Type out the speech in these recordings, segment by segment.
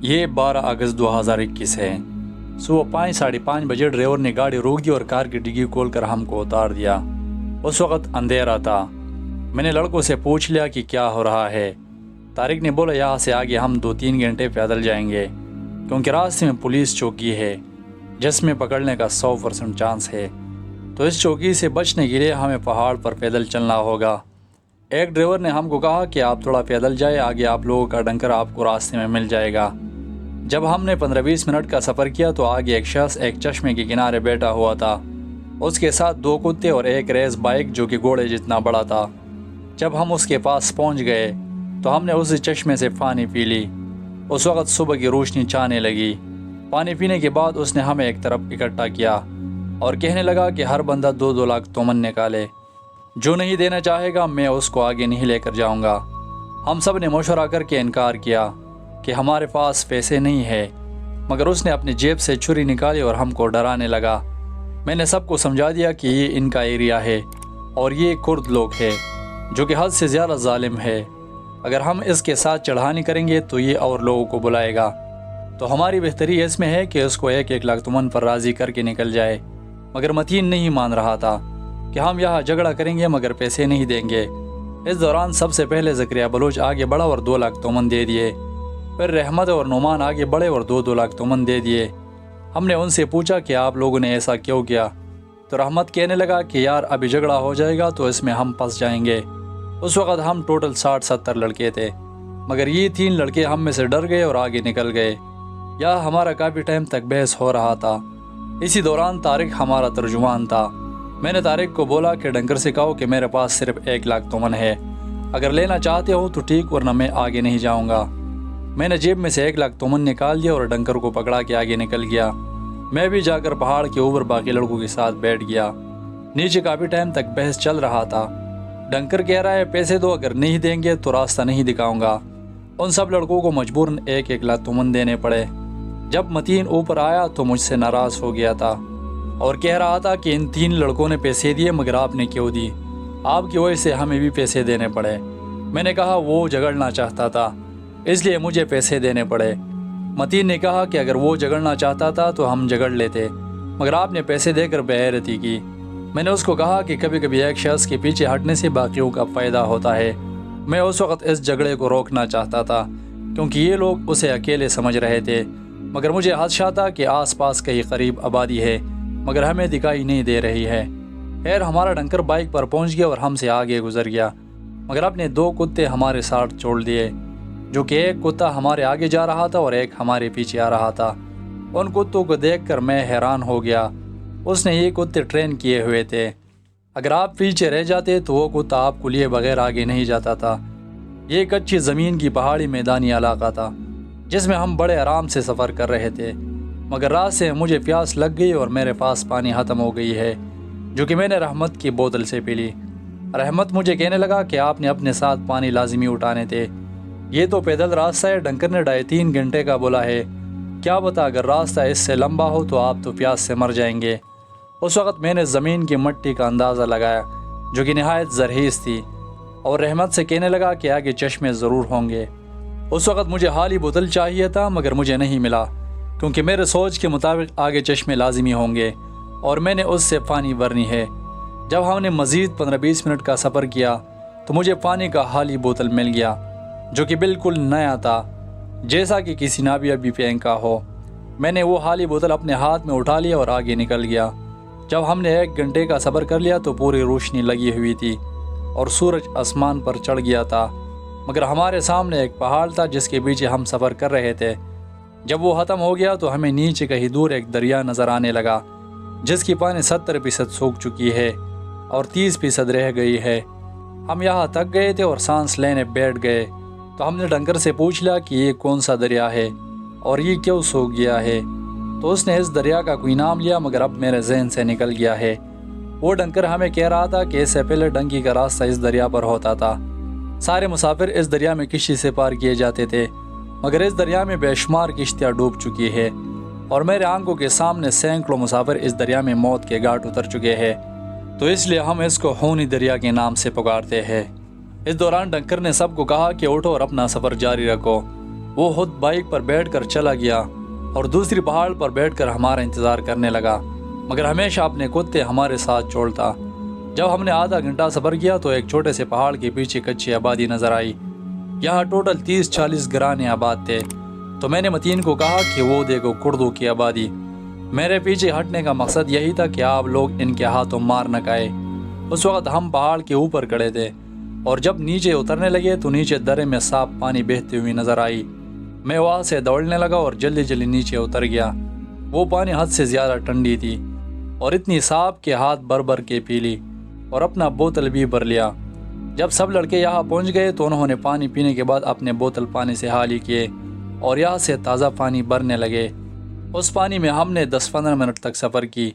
یہ 12 اگست 2021 ہے۔ صبح 5:30 بجے ڈرائیور نے گاڑی روک دی اور کار کی ڈگی کھول کر ہم کو اتار دیا۔ اس وقت اندھیرا تھا۔ میں نے لڑکوں سے پوچھ لیا کہ کیا ہو رہا ہے۔ طارق نے بولا یہاں سے آگے ہم 2-3 گھنٹے پیدل جائیں گے کیونکہ راستے میں پولیس چوکی ہے جس میں پکڑنے کا 100% چانس ہے، تو اس چوکی سے بچنے کے لیے ہمیں پہاڑ پر پیدل چلنا ہوگا۔ ایک ڈرائیور نے ہم کو کہا کہ آپ تھوڑا پیدل جائے، آگے آپ لوگوں کا ڈنکر آپ کو راستے میں مل جائے گا۔ جب ہم نے 15-20 منٹ کا سفر کیا تو آگے ایک شخص ایک چشمے کے کنارے بیٹھا ہوا تھا، اس کے ساتھ 2 کتے اور ایک ریس بائک جو کہ گھوڑے جتنا بڑا تھا۔ جب ہم اس کے پاس پہنچ گئے تو ہم نے اسی چشمے سے پانی پی لی۔ اس وقت صبح کی روشنی چھانے لگی۔ پانی پینے کے بعد اس نے ہمیں ایک طرف اکٹھا کیا اور کہنے لگا کہ ہر بندہ 2-2 لاکھ تومن نکالے، جو نہیں دینا چاہے گا میں اس کو آگے نہیں لے کر جاؤں گا۔ ہم سب نے مشورہ کر کے انکار کیا کہ ہمارے پاس پیسے نہیں ہے، مگر اس نے اپنی جیب سے چھری نکالی اور ہم کو ڈرانے لگا۔ میں نے سب کو سمجھا دیا کہ یہ ان کا ایریا ہے اور یہ کرد لوگ ہے جو کہ حد سے زیادہ ظالم ہے، اگر ہم اس کے ساتھ چڑھانی کریں گے تو یہ اور لوگوں کو بلائے گا، تو ہماری بہتری اس میں ہے کہ اس کو 1 لاکھ تومن پر راضی کر کے نکل جائے۔ مگر متین نہیں مان رہا تھا کہ ہم یہاں جھگڑا کریں گے مگر پیسے نہیں دیں گے۔ اس دوران سب سے پہلے زکریا بلوچ آگے بڑھا اور 2 لاکھ تومن دے دیے، پھر رحمت اور نعمان آگے بڑھے اور 2-2 لاکھ تومن دے دیے۔ ہم نے ان سے پوچھا کہ آپ لوگوں نے ایسا کیوں کیا، تو رحمت کہنے لگا کہ یار ابھی جھگڑا ہو جائے گا تو اس میں ہم پھنس جائیں گے۔ اس وقت ہم ٹوٹل 60-70 لڑکے تھے، مگر یہ 3 لڑکے ہم میں سے ڈر گئے اور آگے نکل گئے۔ یا ہمارا کافی ٹائم تک بحث ہو رہا تھا۔ اسی دوران طارق ہمارا ترجمان تھا۔ میں نے طارق کو بولا کہ ڈنکر سے کہو کہ میرے پاس صرف 1 لاکھ تومن ہے، اگر لینا چاہتے ہو تو ٹھیک ورنہ میں آگے نہیں جاؤں گا۔ میں نے جیب میں سے 1 لاکھ تومن نکال دیا اور ڈنکر کو پکڑا کے آگے نکل گیا۔ میں بھی جا کر پہاڑ کے اوپر باقی لڑکوں کے ساتھ بیٹھ گیا۔ نیچے کافی ٹائم تک بحث چل رہا تھا۔ ڈنکر کہہ رہا ہے پیسے دو، اگر نہیں دیں گے تو راستہ نہیں دکھاؤں گا۔ ان سب لڑکوں کو مجبوراً 1-1 لاکھ تومن دینے پڑے۔ جب متین اوپر آیا تو مجھ سے ناراض ہو گیا تھا اور کہہ رہا تھا کہ ان 3 لڑکوں نے پیسے دیے مگر آپ نے کیوں دی، آپ کی وجہ سے ہمیں بھی پیسے دینے پڑے۔ میں نے کہا وہ جھگڑنا چاہتا تھا اس لیے مجھے پیسے دینے پڑے۔ متین نے کہا کہ اگر وہ جھگڑنا چاہتا تھا تو ہم جھگڑ لیتے، مگر آپ نے پیسے دے کر بے غیرتی کی۔ میں نے اس کو کہا کہ کبھی کبھی ایک شخص کے پیچھے ہٹنے سے باقیوں کا فائدہ ہوتا ہے۔ میں اس وقت اس جھگڑے کو روکنا چاہتا تھا کیونکہ یہ لوگ اسے اکیلے سمجھ رہے تھے، مگر مجھے خدشہ تھا کہ آس پاس کہیں قریب آبادی ہے مگر ہمیں دکھائی نہیں دے رہی ہے۔ خیر ہمارا ڈنکر بائک پر پہنچ گیا اور ہم سے آگے گزر گیا، مگر اپنے 2 کتے ہمارے ساتھ چھوڑ دیے، جو کہ ایک کتا ہمارے آگے جا رہا تھا اور ایک ہمارے پیچھے آ رہا تھا۔ ان کتوں کو دیکھ کر میں حیران ہو گیا۔ اس نے یہ کتے ٹرین کیے ہوئے تھے، اگر آپ پیچھے رہ جاتے تو وہ کتا آپ کو لیے بغیر آگے نہیں جاتا تھا۔ یہ کچی زمین کی پہاڑی میدانی علاقہ تھا جس میں ہم بڑے آرام سے سفر کر رہے تھے، مگر راستے میں مجھے پیاس لگ گئی اور میرے پاس پانی ختم ہو گئی ہے، جو کہ میں نے رحمت کی بوتل سے پی لی۔ رحمت مجھے کہنے لگا کہ آپ نے اپنے ساتھ پانی لازمی اٹھانے تھے، یہ تو پیدل راستہ ہے، ڈنکر نے 2.5-3 گھنٹے کا بولا ہے، کیا پتا اگر راستہ اس سے لمبا ہو تو آپ تو پیاس سے مر جائیں گے۔ اس وقت میں نے زمین کی مٹی کا اندازہ لگایا جو کہ نہایت زرخیز تھی اور رحمت سے کہنے لگا کہ آگے چشمے ضرور ہوں گے۔ اس وقت مجھے خالی بوتل چاہیے تھا مگر مجھے نہیں ملا کیونکہ میرے سوچ کے مطابق آگے چشمے لازمی ہوں گے اور میں نے اس سے پانی بھرنی ہے۔ جب ہم نے مزید 15-20 منٹ کا سفر کیا تو مجھے پانی کا خالی بوتل مل گیا جو کہ بالکل نیا تھا، جیسا کہ کسی نے ابھی پھینکا ہو۔ میں نے وہ خالی بوتل اپنے ہاتھ میں اٹھا لیا اور آگے نکل گیا۔ جب ہم نے 1 گھنٹے کا سفر کر لیا تو پوری روشنی لگی ہوئی تھی اور سورج آسمان پر چڑھ گیا تھا، مگر ہمارے سامنے ایک پہاڑ تھا جس کے پیچھے ہم سفر کر رہے تھے۔ جب وہ ختم ہو گیا تو ہمیں نیچے کہیں دور ایک دریا نظر آنے لگا جس کی پانی 70% سوکھ چکی ہے اور 30% رہ گئی ہے۔ ہم یہاں تک گئے تھے اور سانس لینے بیٹھ گئے تو ہم نے ڈنکر سے پوچھ لیا کہ یہ کون سا دریا ہے اور یہ کیوں سوکھ گیا ہے، تو اس نے اس دریا کا کوئی نام لیا مگر اب میرے ذہن سے نکل گیا ہے۔ وہ ڈنکر ہمیں کہہ رہا تھا کہ اس سے پہلے ڈنکی کا راستہ اس دریا پر ہوتا تھا، سارے مسافر اس دریا میں کشتی سے پار کیے جاتے تھے، مگر اس دریا میں بے شمار کشتیاں ڈوب چکی ہے اور میرے آنکھوں کے سامنے سینکڑوں مسافر اس دریا میں موت کے گھاٹ اتر چکے ہیں، تو اس لیے ہم اس کو خونی دریا کے نام سے پکارتے ہیں۔ اس دوران ڈنکر نے سب کو کہا کہ اٹھو اور اپنا سفر جاری رکھو۔ وہ خود بائک پر بیٹھ کر چلا گیا اور دوسری پہاڑ پر بیٹھ کر ہمارا انتظار کرنے لگا، مگر ہمیشہ اپنے کتے ہمارے ساتھ چھوڑتا۔ جب ہم نے آدھا گھنٹہ سفر کیا تو ایک چھوٹے سے پہاڑ کے پیچھے کچی آبادی نظر آئی۔ یہاں ٹوٹل 30-40 گھرانے آباد تھے، تو میں نے متین کو کہا کہ وہ دیکھو کردوں کی آبادی۔ میرے پیچھے ہٹنے کا مقصد یہی تھا کہ آپ لوگ ان کے ہاتھوں مار نہ کھائے۔ اس وقت ہم پہاڑ کے اوپر کھڑے تھے، اور جب نیچے اترنے لگے تو نیچے درے میں صاف پانی بہتی ہوئی نظر آئی۔ میں وہاں سے دوڑنے لگا اور جلدی جلدی نیچے اتر گیا۔ وہ پانی حد سے زیادہ ٹھنڈی تھی اور اتنی صاف کہ ہاتھ بھر بھر کے پی لی اور اپنا بوتل بھی بھر لیا۔ جب سب لڑکے یہاں پہنچ گئے تو انہوں نے پانی پینے کے بعد اپنے بوتل پانی سے خالی کیے اور یہاں سے تازہ پانی بھرنے لگے۔ اس پانی میں ہم نے 10-15 منٹ تک سفر کی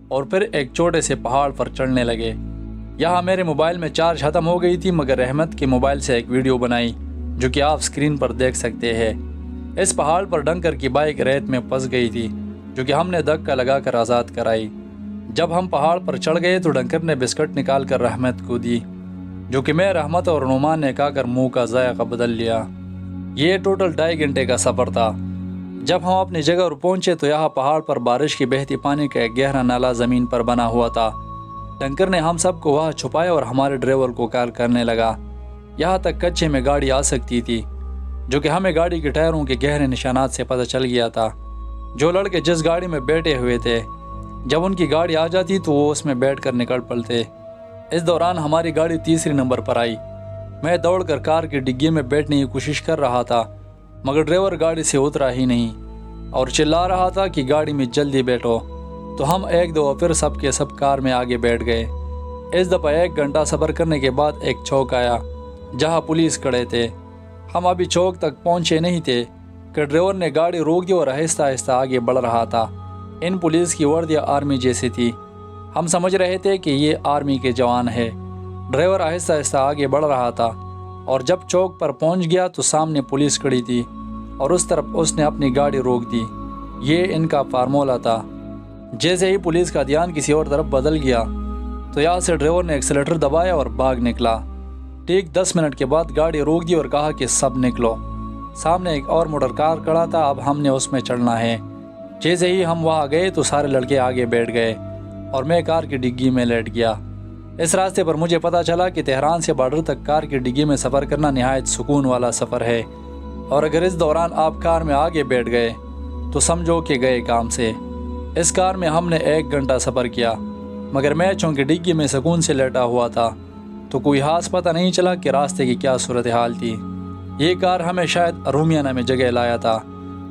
اور پھر ایک چھوٹے سے پہاڑ پر چڑھنے لگے۔ یہاں میرے موبائل میں چارج ختم ہو گئی تھی، مگر رحمت کے موبائل سے ایک ویڈیو بنائی جو کہ آپ سکرین پر دیکھ سکتے ہیں۔ اس پہاڑ پر ڈنکر کی بائک ریت میں پھنس گئی تھی، جو کہ ہم نے دھکا لگا کر آزاد کرائی۔ جب ہم پہاڑ پر چڑھ گئے تو ڈنکر نے بسکٹ نکال کر رحمت کو دی، جو کہ میں، رحمت اور نعمان نے کھا کر منہ کا ذائقہ بدل لیا۔ یہ ٹوٹل 2.5 گھنٹے کا سفر تھا۔ جب ہم اپنی جگہ پر پہنچے تو یہاں پہاڑ پر بارش کی بہتی پانی کا ایک گہرا نالا زمین پر بنا ہوا تھا۔ ڈنکر نے ہم سب کو وہاں چھپایا اور ہمارے ڈرائیور کو کال کرنے لگا۔ یہاں تک کچے میں گاڑی آ سکتی تھی، جو کہ ہمیں گاڑی کے ٹائروں کے گہرے نشانات سے پتہ چل گیا تھا۔ جو لڑکے جس گاڑی میں بیٹھے ہوئے تھے، جب ان کی گاڑی آ جاتی تو وہ اس میں بیٹھ کر نکل پڑتے۔ اس دوران ہماری گاڑی تیسری نمبر پر آئی۔ میں دوڑ کر کار کی ڈگی میں بیٹھنے کی کوشش کر رہا تھا، مگر ڈرائیور گاڑی سے اترا ہی نہیں اور چلا رہا تھا کہ گاڑی میں جلدی بیٹھو۔ تو ہم ایک دو پھر سب کے سب کار میں آگے بیٹھ گئے۔ اس دفعہ 1 گھنٹہ سفر کرنے کے بعد ایک چوک آیا جہاں پولیس کھڑے تھے۔ ہم ابھی چوک تک پہنچے نہیں تھے کہ ڈرائیور نے گاڑی روک دی اور آہستہ آہستہ آگے بڑھ رہا تھا۔ ان پولیس کی وردیاں آرمی جیسی تھی۔ ہم سمجھ رہے تھے کہ یہ آرمی کے جوان ہے۔ ڈرائیور آہستہ آہستہ آگے بڑھ رہا تھا اور جب چوک پر پہنچ گیا تو سامنے پولیس کھڑی تھی اور اس طرف اس نے اپنی گاڑی روک دی۔ یہ ان کا فارمولہ تھا۔ جیسے ہی پولیس کا دھیان کسی اور طرف بدل گیا تو یہاں سے ڈرائیور نے ایکسیلیٹر دبایا اور بھاگ نکلا۔ ٹھیک 10 منٹ کے بعد گاڑی روک دی اور کہا کہ سب نکلو۔ سامنے ایک اور موٹر کار کھڑا تھا، اب ہم نے اس میں چڑھنا ہے۔ جیسے ہی ہم وہاں گئے تو سارے لڑکے آگے بیٹھ گئے اور میں کار کی ڈگی میں لیٹ گیا۔ اس راستے پر مجھے پتا چلا کہ تہران سے بارڈر تک کار کی ڈگی میں سفر کرنا نہایت سکون والا سفر ہے، اور اگر اس دوران آپ کار میں آگے بیٹھ گئے تو سمجھو کہ گئے کام سے۔ اس کار میں ہم نے 1 گھنٹہ سفر کیا، مگر میں چونکہ ڈگی میں سکون سے لیٹا ہوا تھا تو کوئی خاص پتہ نہیں چلا کہ راستے کی کیا صورتحال تھی۔ یہ کار ہمیں شاید رومیانہ میں جگہ لایا تھا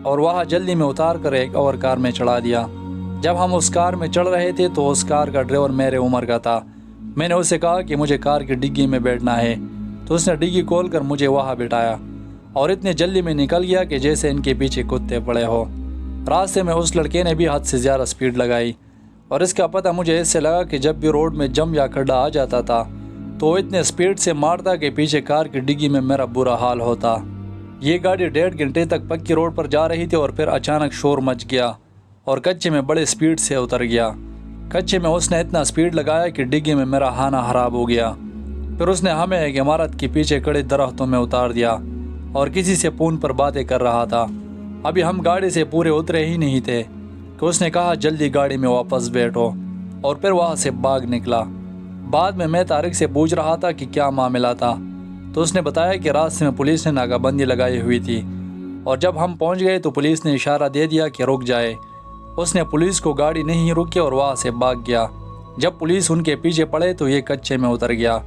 اور وہاں جلدی میں اتار کر ایک اور کار میں چڑھا دیا۔ جب ہم اس کار میں چڑھ رہے تھے تو اس کار کا ڈرائیور میرے عمر کا تھا۔ میں نے اسے کہا کہ مجھے کار کی ڈگی میں بیٹھنا ہے، تو اس نے ڈگی کھول کر مجھے وہاں بٹھایا اور اتنے جلدی میں نکل گیا کہ جیسے ان کے پیچھے کتے پڑے ہو۔ راستے میں اس لڑکے نے بھی حد سے زیادہ سپیڈ لگائی، اور اس کا پتہ مجھے اس سے لگا کہ جب بھی روڈ میں جم یا کھڈا آ جاتا تھا تو وہ اتنے سپیڈ سے مارتا کہ پیچھے کار کی ڈگی میں میرا برا حال ہوتا۔ یہ گاڑی 1.5 گھنٹے تک پکی روڈ پر جا رہی تھی اور پھر اچانک شور مچ گیا اور کچے میں بڑے سپیڈ سے اتر گیا۔ کچے میں اس نے اتنا سپیڈ لگایا کہ ڈگی میں میرا ہانا خراب ہو گیا۔ پھر اس نے ہمیں ایک عمارت کے پیچھے کھڑے درختوں میں اتار دیا اور کسی سے فون پر باتیں کر رہا تھا۔ ابھی ہم گاڑی سے پورے اترے ہی نہیں تھے کہ اس نے کہا جلدی گاڑی میں واپس بیٹھو، اور پھر وہاں سے بھاگ نکلا۔ بعد میں طارق سے پوچھ رہا تھا کہ کیا معاملہ تھا، تو اس نے بتایا کہ راستے میں پولیس نے ناکہ بندی لگائی ہوئی تھی، اور جب ہم پہنچ گئے تو پولیس نے اشارہ دے دیا کہ رک جائے۔ اس نے پولیس کو گاڑی نہیں روکی اور وہاں سے بھاگ گیا۔ جب پولیس ان کے پیچھے پڑے تو یہ کچے میں اتر گیا۔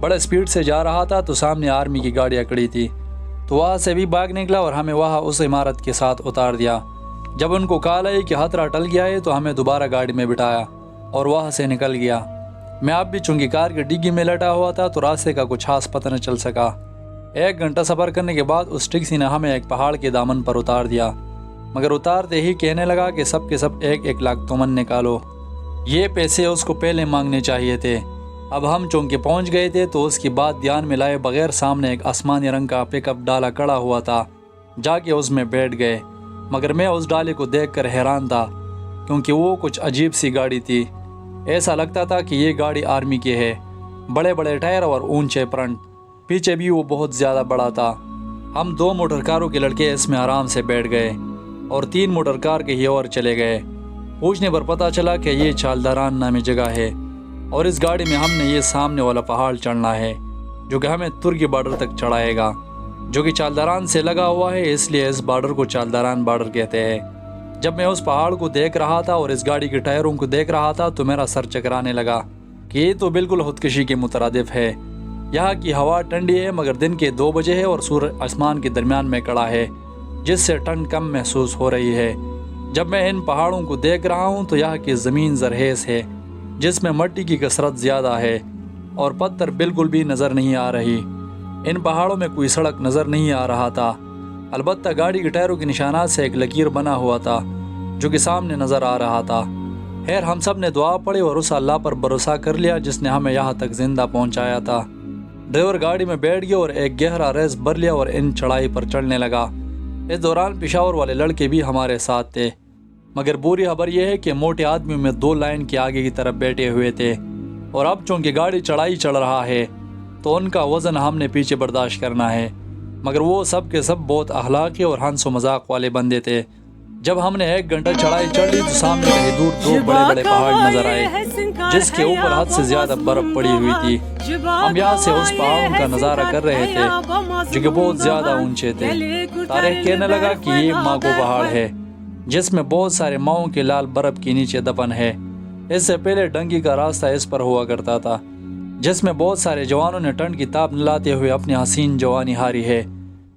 بڑے سپیڈ سے جا رہا تھا تو سامنے آرمی کی گاڑیاں کھڑی تھی، تو وہاں سے بھی بھاگ نکلا اور ہمیں وہاں اس عمارت کے ساتھ اتار دیا۔ جب ان کو کال آئی کہ خطرہ ٹل گیا ہے تو ہمیں دوبارہ گاڑی میں بٹھایا اور وہاں سے نکل گیا۔ میں اب بھی چونکہ کار کی ڈگی میں لیٹا ہوا تھا تو راستے کا کچھ خاص پتہ نہ چل سکا۔ 1 گھنٹہ سفر کرنے کے بعد اس ٹیکسی نے ہمیں ایک پہاڑ کے دامن پر اتار دیا، مگر اتارتے ہی کہنے لگا کہ سب کے سب 1-1 لاکھ تومن نکالو۔ یہ پیسے اس کو پہلے مانگنے چاہیے تھے۔ اب ہم چونکہ پہنچ گئے تھے تو اس کی بات دھیان میں لائے بغیر سامنے ایک آسمانی رنگ کا پک اپ ڈالا کڑا ہوا تھا، جا کے اس میں بیٹھ گئے۔ مگر میں اس ڈالے کو دیکھ کر حیران تھا، کیونکہ وہ کچھ عجیب سی گاڑی تھی۔ ایسا لگتا تھا کہ یہ گاڑی آرمی کی ہے، بڑے بڑے ٹائر اور اونچے فرنٹ، پیچھے بھی وہ بہت زیادہ بڑا تھا۔ ہم 2 موٹر کاروں کے لڑکے اس میں آرام سے بیٹھ گئے اور 3 موٹر کار کے ہی اور چلے گئے۔ پوچھنے پر پتہ چلا کہ یہ چالداران نامی جگہ ہے اور اس گاڑی میں ہم نے یہ سامنے والا پہاڑ چڑھنا ہے جو کہ ہمیں ترکی بارڈر تک چڑھائے گا، جو کہ چالداران سے لگا ہوا ہے، اس لیے اس بارڈر کو چالداران بارڈر کہتے ہیں۔ جب میں اس پہاڑ کو دیکھ رہا تھا اور اس گاڑی کے ٹائروں کو دیکھ رہا تھا تو میرا سر چکرانے لگا کہ یہ تو بالکل خودکشی کے مترادف ہے۔ یہاں کی ہوا ٹھنڈی ہے مگر دن کے 2 بجے ہے اور سورج آسمان کے درمیان میں کھڑا ہے جس سے ٹھنڈ کم محسوس ہو رہی ہے۔ جب میں ان پہاڑوں کو دیکھ رہا ہوں تو یہاں کی زمین زرخیز ہے جس میں مٹی کی کثرت زیادہ ہے اور پتھر بالکل بھی نظر نہیں آ رہی۔ ان پہاڑوں میں کوئی سڑک نظر نہیں آ رہا تھا، البتہ گاڑی کے ٹائروں کے نشانات سے ایک لکیر بنا ہوا تھا جو کہ سامنے نظر آ رہا تھا۔ خیر ہم سب نے دعا پڑھی اور اس اللہ پر بھروسہ کر لیا جس نے ہمیں یہاں تک زندہ پہنچایا تھا۔ ڈرائیور گاڑی میں بیٹھ گیا اور ایک گہرا ریس بھر لیا اور ان چڑھائی پر چڑھنے لگا۔ اس دوران پشاور والے لڑکے بھی ہمارے ساتھ تھے، مگر بری خبر یہ ہے کہ موٹے آدمیوں میں 2 لائن کے آگے کی طرف بیٹھے ہوئے تھے اور اب چونکہ گاڑی چڑھائی چڑھ رہا ہے تو ان کا وزن ہم نے پیچھے برداشت کرنا ہے، مگر وہ سب کے سب بہت اخلاقی اور ہنس و مذاق والے بندے تھے۔ جب ہم نے 1 گھنٹہ چڑھائی چڑھ لی تو سامنے کہیں دور 2 بڑے بڑے پہاڑ نظر آئے جس کے اوپر حد سے زیادہ برف پڑی ہوئی تھی۔ ہم یہاں سے اس پہاڑوں کا نظارہ کر رہے تھے جو کہ بہت زیادہ اونچے تھے۔ طارق کہنے لگا کہ یہ ماگو پہاڑ ہے جس میں بہت سارے ماؤں کے لال برف کے نیچے دفن ہے۔ اس سے پہلے ڈنگی کا راستہ اس پر ہوا کرتا تھا جس میں بہت سارے جوانوں نے ٹھنڈ کی تاب نلاتے ہوئے اپنی حسین جوانی ہاری ہے۔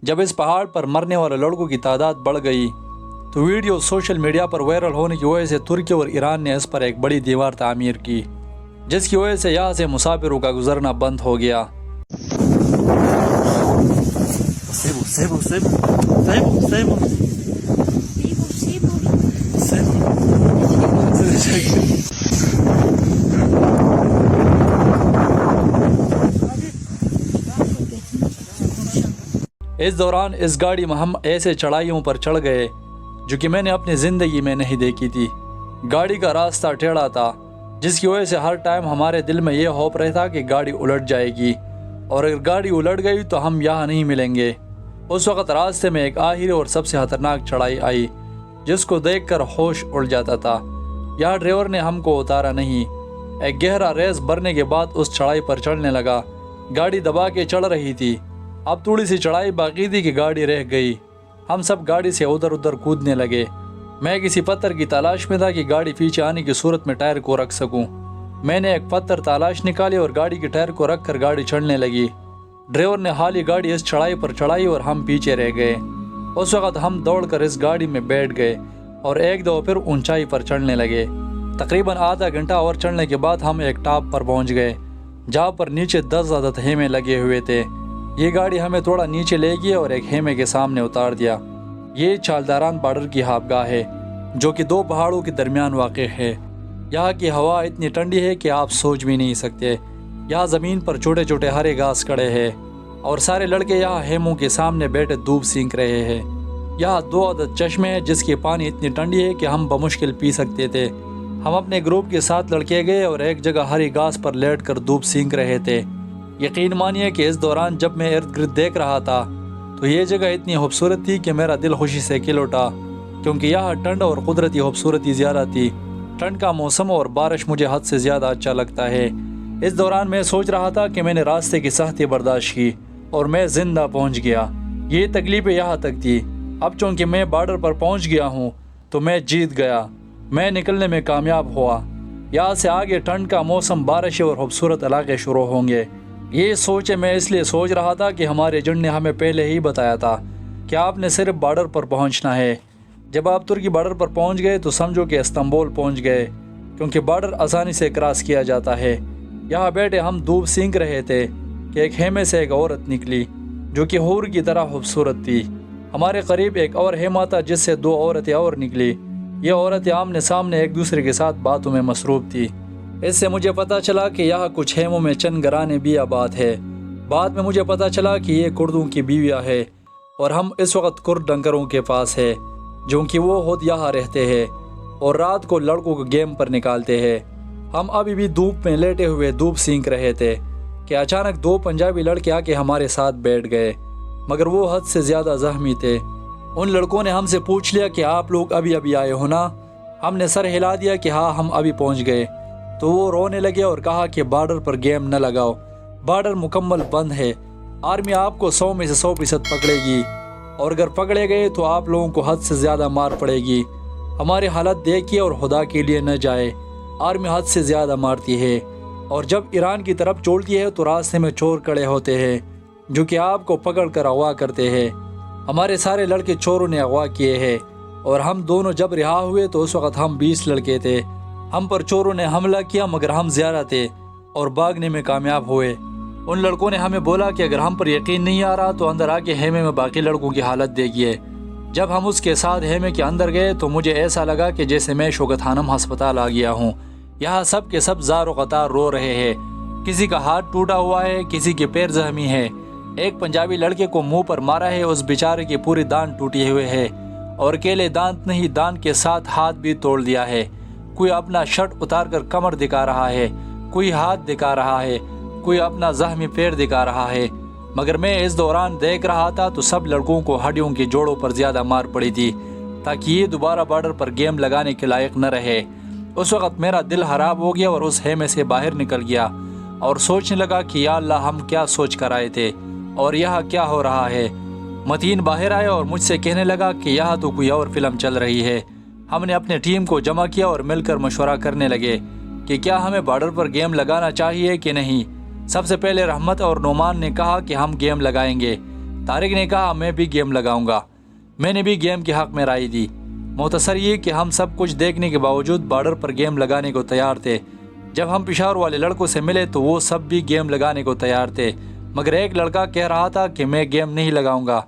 جب اس پہاڑ پر مرنے والے لڑکوں کی تعداد بڑھ گئی تو ویڈیو سوشل میڈیا پر وائرل ہونے کی وجہ سے ترکی اور ایران نے اس پر ایک بڑی دیوار تعمیر کی جس کی وجہ سے یہاں سے مسافروں کا گزرنا بند ہو گیا۔ اس دوران اس گاڑی میں ہم ایسے چڑھائیوں پر چڑھ گئے جو کہ میں نے اپنی زندگی میں نہیں دیکھی تھی۔ گاڑی کا راستہ ٹیڑھا تھا جس کی وجہ سے ہر ٹائم ہمارے دل میں یہ خوف رہتا کہ گاڑی الٹ جائے گی اور اگر گاڑی الٹ گئی تو ہم یہاں نہیں ملیں گے۔ اس وقت راستے میں ایک آخری اور سب سے خطرناک چڑھائی آئی جس کو دیکھ کر ہوش اڑ جاتا تھا۔ یہاں ڈرائیور نے ہم کو اتارا نہیں۔ ایک گہرا ریس بھرنے کے بعد اس چڑھائی پر چڑھنے لگا۔ گاڑی دبا کے چڑھ رہی تھی، اب تھوڑی سی چڑھائی باقی تھی کہ گاڑی رہ گئی۔ ہم سب گاڑی سے ادھر ادھر کودنے لگے۔ میں کسی پتھر کی تلاش میں تھا کہ گاڑی پیچھے آنے کی صورت میں ٹائر کو رکھ سکوں۔ میں نے ایک پتھر تلاش نکالی اور گاڑی کے ٹائر کو رکھ کر گاڑی چڑھنے لگی۔ ڈرائیور نے حالی گاڑی اس چڑھائی پر چڑھائی اور ہم پیچھے رہ گئے۔ اس وقت ہم دوڑ کر اس گاڑی میں بیٹھ گئے اور ایک دو پھر اونچائی پر چڑھنے لگے۔ تقریباً آدھا گھنٹہ اور چڑھنے کے بعد ہم ایک ٹاپ پر پہنچ گئے جہاں پر نیچے 10 عدد خیمے لگے ہوئے تھے۔ یہ گاڑی ہمیں تھوڑا نیچے لے گئی اور ایک خیمے کے سامنے اتار دیا۔ یہ چالداران بارڈر کی خوابگاہ ہے جو کہ 2 پہاڑوں کے درمیان واقع ہے۔ یہاں کی ہوا اتنی ٹھنڈی ہے کہ آپ سوچ بھی نہیں سکتے۔ یہاں زمین پر چھوٹے چھوٹے ہرے گھاس کھڑے ہیں اور سارے لڑکے یہاں خیموں کے سامنے بیٹھے دھوپ سینک رہے ہیں۔ یہاں 2 عدد چشمے ہیں جس کی پانی اتنی ٹھنڈی ہے کہ ہم بمشکل پی سکتے تھے۔ ہم اپنے گروپ کے 7 لڑکے گئے اور ایک جگہ ہری گھاس پر لیٹ کر دھوپ سینک رہے تھے۔ یقین مانیے کہ اس دوران جب میں ارد گرد دیکھ رہا تھا تو یہ جگہ اتنی خوبصورت تھی کہ میرا دل خوشی سے کھل اٹھا، کیونکہ یہاں ٹھنڈ اور قدرتی خوبصورتی زیادہ تھی۔ ٹھنڈ کا موسم اور بارش مجھے حد سے زیادہ اچھا لگتا ہے۔ اس دوران میں سوچ رہا تھا کہ میں نے راستے کی سختی برداشت کی اور میں زندہ پہنچ گیا۔ یہ تکلیفیں یہاں تک تھی، اب چونکہ میں بارڈر پر پہنچ گیا ہوں تو میں جیت گیا، میں نکلنے میں کامیاب ہوا۔ یہاں سے آگے ٹھنڈ کا موسم، بارشیں اور خوبصورت علاقے شروع ہوں گے۔ یہ سوچے میں اس لیے سوچ رہا تھا کہ ہمارے ایجنٹ نے ہمیں پہلے ہی بتایا تھا کہ آپ نے صرف بارڈر پر پہنچنا ہے۔ جب آپ ترکی بارڈر پر پہنچ گئے تو سمجھو کہ استنبول پہنچ گئے، کیونکہ بارڈر آسانی سے کراس کیا جاتا ہے۔ یہاں بیٹھے ہم دھوپ سینک رہے تھے کہ ایک خیمے سے ایک عورت نکلی جو کہ حور کی طرح خوبصورت تھی۔ ہمارے قریب ایک اور خیمہ تھا جس سے 2 عورتیں اور نکلی۔ یہ عورتیں آمنے سامنے ایک دوسرے کے ساتھ باتوں میں مصروف تھی۔ اس سے مجھے پتہ چلا کہ یہاں کچھ خیموں میں چند گھرانے بھی آباد ہے۔ بعد میں مجھے پتہ چلا کہ یہ کردوں کی بیویاں ہے اور ہم اس وقت کرد ڈنگروں کے پاس ہے جو کہ وہ خود یہاں رہتے ہیں اور رات کو لڑکوں کو گیم پر نکالتے ہیں۔ ہم ابھی بھی دھوپ میں لیٹے ہوئے دھوپ سینک رہے تھے کہ اچانک 2 پنجابی لڑکے آ کے ہمارے ساتھ بیٹھ گئے۔ مگر وہ حد سے زیادہ زخمی تھے۔ ان لڑکوں نے ہم سے پوچھ لیا کہ آپ لوگ ابھی ابھی آئے ہو نا؟ ہم نے سر ہلا دیا کہ ہاں ہم ابھی پہنچ گئے۔ تو وہ رونے لگے اور کہا کہ بارڈر پر گیم نہ لگاؤ، بارڈر مکمل بند ہے، آرمی آپ کو 100 میں سے 100% پکڑے گی، اور اگر پکڑے گئے تو آپ لوگوں کو حد سے زیادہ مار پڑے گی۔ ہماری حالت دیکھیے اور خدا کے لیے نہ جائے، آرمی حد سے زیادہ مارتی ہے، اور جب ایران کی طرف چولتی ہے تو راستے میں چور کھڑے ہوتے ہیں جو کہ آپ کو پکڑ کر اغوا کرتے ہیں۔ ہمارے سارے لڑکے چوروں نے اغوا کیے ہیں، اور ہم دونوں جب رہا ہوئے تو اس وقت ہم 20 لڑکے تھے۔ ہم پر چوروں نے حملہ کیا مگر ہم زیادہ تھے اور بھاگنے میں کامیاب ہوئے۔ ان لڑکوں نے ہمیں بولا کہ اگر ہم پر یقین نہیں آ رہا تو اندر آ کے خیمے میں باقی لڑکوں کی حالت دیکھیے۔ جب ہم اس کے ساتھ خیمے کے اندر گئے تو مجھے ایسا لگا کہ جیسے میں شوکت خانم ہسپتال آ گیا ہوں۔ یہاں سب کے سب زار و قطار رو رہے ہیں، کسی کا ہاتھ ٹوٹا ہوا ہے، کسی کے پیر زخمی ہے۔ ایک پنجابی لڑکے کو منہ پر مارا ہے، اس بیچارے کی پوری دانت ٹوٹی ہوئے ہے، اور اکیلے دانت نہیں، دانت کے ساتھ ہاتھ بھی توڑ دیا ہے۔ کوئی اپنا شرٹ اتار کر کمر دکھا رہا ہے، کوئی ہاتھ دکھا رہا ہے، کوئی اپنا زخمی پیر دکھا رہا ہے۔ مگر میں اس دوران دیکھ رہا تھا تو سب لڑکوں کو ہڈیوں کے جوڑوں پر زیادہ مار پڑی تھی تاکہ یہ دوبارہ بارڈر پر گیم لگانے کے لائق نہ رہے۔ اس وقت میرا دل خراب ہو گیا اور اس خیمے سے باہر نکل گیا اور سوچنے لگا کہ یا اللہ ہم کیا سوچ کر آئے تھے اور یہاں کیا ہو رہا ہے۔ متین باہر آیا اور مجھ سے کہنے لگا کہ یہاں تو کوئی اور فلم چل رہی ہے۔ ہم نے اپنے ٹیم کو جمع کیا اور مل کر مشورہ کرنے لگے کہ کیا ہمیں بارڈر پر گیم لگانا چاہیے کہ نہیں۔ سب سے پہلے رحمت اور نعمان نے کہا کہ ہم گیم لگائیں گے۔ طارق نے کہا میں بھی گیم لگاؤں گا۔ میں نے بھی گیم کے حق میں رائے دی۔ مختصر یہ کہ ہم سب کچھ دیکھنے کے باوجود بارڈر پر گیم لگانے کو تیار تھے۔ جب ہم پشاور والے لڑکوں سے ملے تو وہ سب بھی گیم لگانے کو تیار تھے، مگر ایک لڑکا کہہ رہا تھا کہ میں گیم نہیں لگاؤں گا۔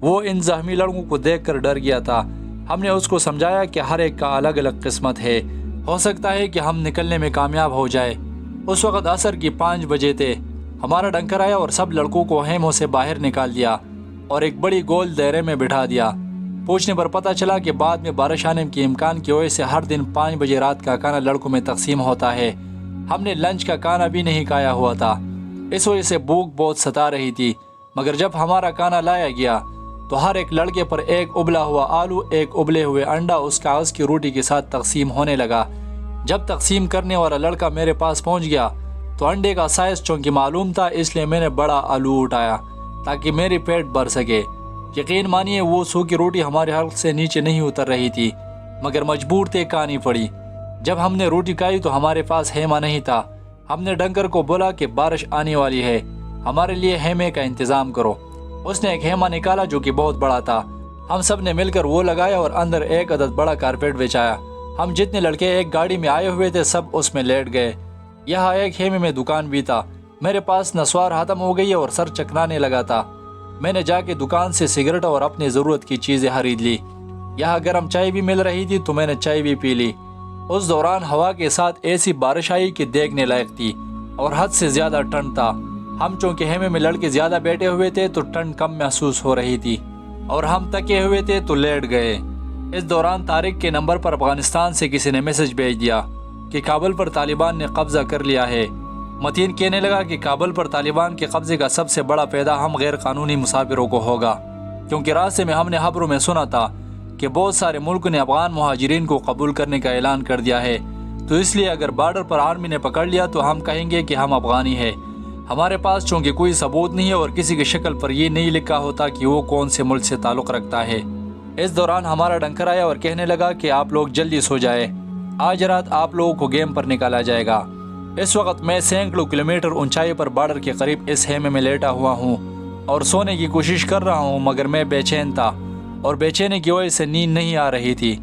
وہ ان زخمی لڑکوں کو دیکھ کر ڈر گیا تھا۔ ہم نے اس کو سمجھایا کہ ہر ایک کا الگ الگ قسمت ہے، ہو سکتا ہے کہ ہم نکلنے میں کامیاب ہو جائے۔ اس وقت عصر کی 5 بجے تھے۔ ہمارا ڈنکر آیا اور سب لڑکوں کو خیموں سے باہر نکال دیا اور ایک بڑی گول دائرے میں بٹھا دیا۔ پوچھنے پر پتہ چلا کہ بعد میں بارش آنے کے امکان کی وجہ سے ہر دن 5 بجے رات کا کھانا لڑکوں میں تقسیم ہوتا ہے۔ ہم نے لنچ کا کھانا بھی نہیں کھایا ہوا تھا، اس وجہ سے بھوک بہت ستا رہی تھی۔ مگر جب ہمارا کھانا لایا گیا تو ہر ایک لڑکے پر ایک ابلا ہوا آلو، ایک ابلے ہوئے انڈا اس کاغذ کی روٹی کے ساتھ تقسیم ہونے لگا۔ جب تقسیم کرنے والا لڑکا میرے پاس پہنچ گیا تو انڈے کا سائز چونکہ معلوم تھا، اس لیے میں نے بڑا آلو اٹھایا تاکہ میری پیٹ بھر سکے۔ یقین مانیے وہ سوکھی روٹی ہمارے حلق سے نیچے نہیں اتر رہی تھی، مگر مجبور تھے کھانی پڑی۔ جب ہم نے روٹی کھائی تو ہمارے پاس خیمہ نہیں تھا۔ ہم نے ڈنکر کو بولا کہ بارش آنے والی ہے، ہمارے لیے خیمے کا انتظام کرو۔ اس نے ایک خیمہ نکالا جو کہ بہت بڑا تھا۔ ہم سب نے مل کر وہ لگایا اور اندر ایک عدد بڑا کارپیٹ بچھایا۔ ہم جتنے لڑکے ایک گاڑی میں آئے ہوئے تھے سب اس میں لیٹ گئے۔ یہاں ایک خیمے میں دکان بھی تھا۔ میرے پاس نسوار ختم ہو گئی اور سر چکرانے لگا تھا۔ میں نے جا کے دکان سے سگریٹ اور اپنی ضرورت کی چیزیں خرید لی۔ یہاں گرم چائے بھی مل رہی تھی تو میں نے چائے بھی پی لی۔ اس دوران ہوا کے ساتھ ایسی بارش آئی کہ دیکھنے لائق تھی اور حد سے زیادہ ٹھنڈ تھا۔ ہم چونکہ خیمے میں لڑکے زیادہ بیٹھے ہوئے تھے تو ٹھنڈ کم محسوس ہو رہی تھی اور ہم تکے ہوئے تھے تو لیٹ گئے۔ اس دوران طارق کے نمبر پر افغانستان سے کسی نے میسج بھیج دیا کہ کابل پر طالبان نے قبضہ کر لیا ہے۔ متین کہنے لگا کہ کابل پر طالبان کے قبضے کا سب سے بڑا فائدہ ہم غیر قانونی مسافروں کو ہوگا، کیونکہ راستے میں ہم نے خبروں میں سنا تھا کہ بہت سارے ملک نے افغان مہاجرین کو قبول کرنے کا اعلان کر دیا ہے، تو اس لیے اگر بارڈر پر آرمی نے پکڑ لیا تو ہم کہیں گے کہ ہم افغانی ہیں۔ ہمارے پاس چونکہ کوئی ثبوت نہیں ہے اور کسی کی شکل پر یہ نہیں لکھا ہوتا کہ وہ کون سے ملک سے تعلق رکھتا ہے۔ اس دوران ہمارا ڈنکر آیا اور کہنے لگا کہ آپ لوگ جلدی سو جائے، آج رات آپ لوگوں کو گیم پر نکالا جائے گا۔ اس وقت میں سینکڑوں کلومیٹر اونچائی پر بارڈر کے قریب اس خیمے میں لیٹا ہوا ہوں اور سونے کی کوشش کر رہا ہوں، مگر میں بے چین تھا اور بے چینی کی وجہ سے نیند نہیں آ رہی تھی۔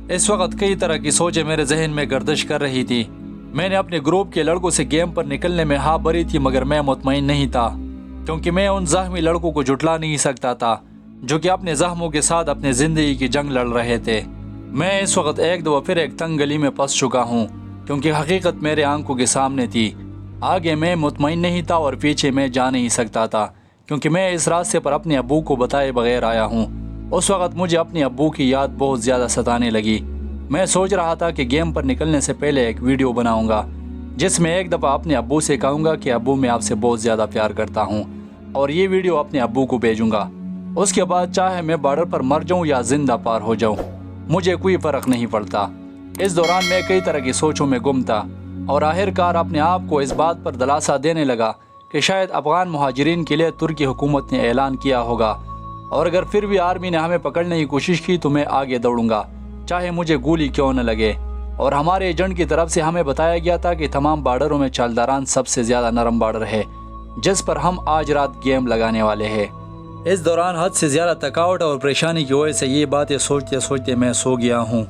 اس وقت کئی طرح کی سوچیں میرے ذہن میں گردش کر رہی تھی۔ میں نے اپنے گروپ کے لڑکوں سے گیم پر نکلنے میں ہاں بھری تھی، مگر میں مطمئن نہیں تھا کیونکہ میں ان زخمی لڑکوں کو جھٹلا نہیں سکتا تھا جو کہ اپنے زخموں کے ساتھ اپنے زندگی کی جنگ لڑ رہے تھے۔ میں اس وقت ایک دفعہ پھر ایک تنگ گلی میں پھنس چکا ہوں کیونکہ حقیقت میرے آنکھوں کے سامنے تھی۔ آگے میں مطمئن نہیں تھا اور پیچھے میں جا نہیں سکتا تھا کیونکہ میں اس راستے پر اپنے ابو کو بتائے بغیر آیا ہوں۔ اس وقت مجھے اپنے ابو کی یاد بہت زیادہ ستانے لگی۔ میں سوچ رہا تھا کہ گیم پر نکلنے سے پہلے ایک ویڈیو بناؤں گا جس میں ایک دفعہ اپنے ابو سے کہوں گا کہ ابو میں آپ سے بہت زیادہ پیار کرتا ہوں، اور یہ ویڈیو اپنے ابو کو بھیجوں گا۔ اس کے بعد چاہے میں بارڈر پر مر جاؤں یا زندہ پار ہو جاؤں، مجھے کوئی فرق نہیں پڑتا۔ اس دوران میں کئی طرح کی سوچوں میں گم تھا اور آخر کار اپنے آپ کو اس بات پر دلاسا دینے لگا کہ شاید افغان مہاجرین کے لیے ترکی حکومت نے اعلان کیا ہوگا، اور اگر پھر بھی آرمی نے ہمیں پکڑنے کی کوشش کی تو میں آگے دوڑوں گا، چاہے مجھے گولی کیوں نہ لگے۔ اور ہمارے ایجنٹ کی طرف سے ہمیں بتایا گیا تھا کہ تمام بارڈروں میں چالداران سب سے زیادہ نرم بارڈر ہے جس پر ہم آج رات گیم لگانے والے ہیں۔ اس دوران حد سے زیادہ تھکاوٹ اور پریشانی کی وجہ سے یہ باتیں سوچتے سوچتے میں سو گیا ہوں۔